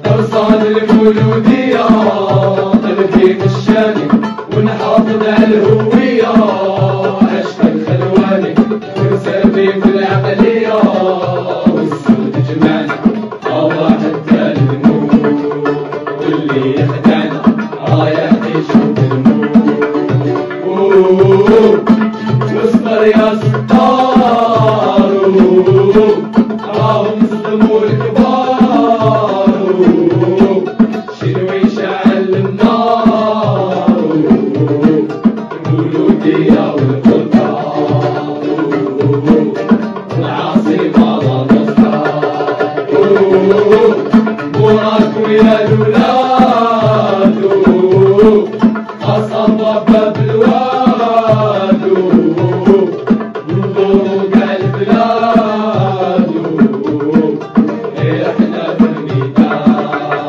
أرصاد المولودية قلبي مشاني ونحافظ على الهوية، عشق الخلواني ورسامي في العقلية، والسود جمعنا الله حتى الموت، واللي يخدعنا رايح يشوف الموت. واصبر يا ستار راهم صدموا الكبار، شنو يشعل النار المولودية والفرقان، العاصمة لا تسكر. وراكم يا الولاد أصاب باب الواد، انظروا كاع البلاد احنا بالميدان،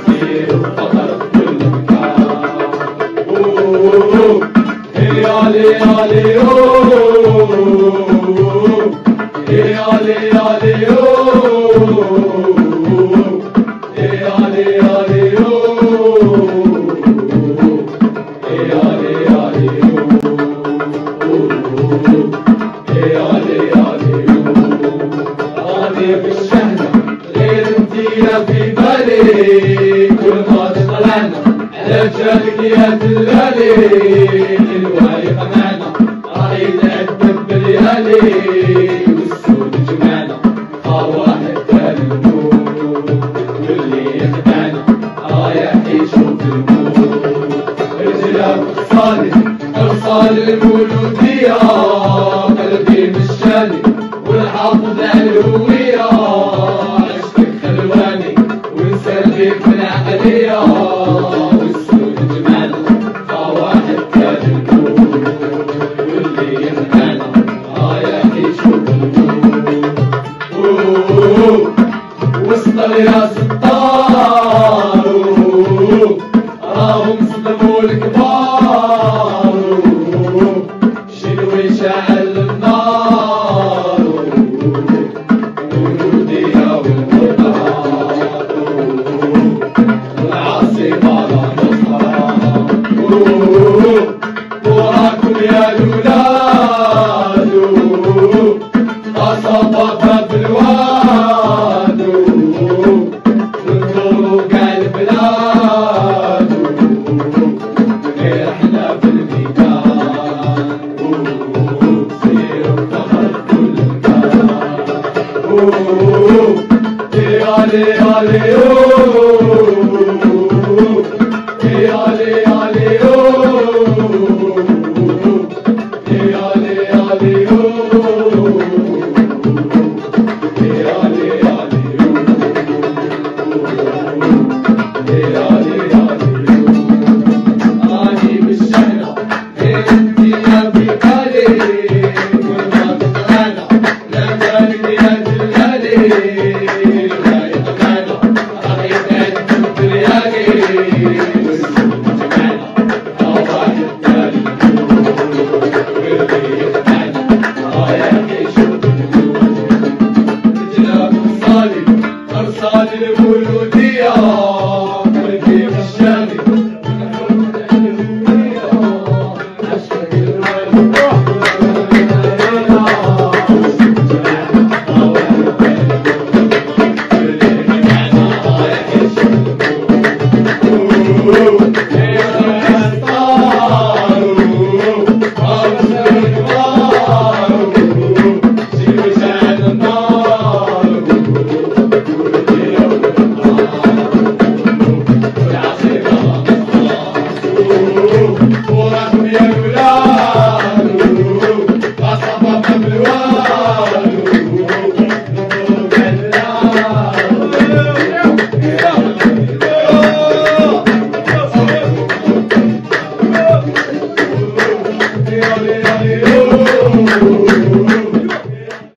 سيروا الفقر في كل مكان. يالي يالي يالي يالي في بالي كل ما طلعنا على جالك يا دلالي، الوايق معنا راح يتعذب باليالي، والسود جمعنا واحد تاني الموت، واللي يخدعنا رايح يشوف الموت. رجلك أغصان المولودية قلبي مشاني والحافظ على الهوية، في العقلية، والسود جمعنا واحد تاني الموت، واللي يخدعنا رايح يشوف الموت. واصبر يا ستار راهم صدموا الكبار، شنو يشعل النار المولودية والفرقان، وراكم يا الولاد أصاب باب الواد، انظروا كاع البلاد احنا بالميدان، سيروا الفخر في كل مكان. يالي يالي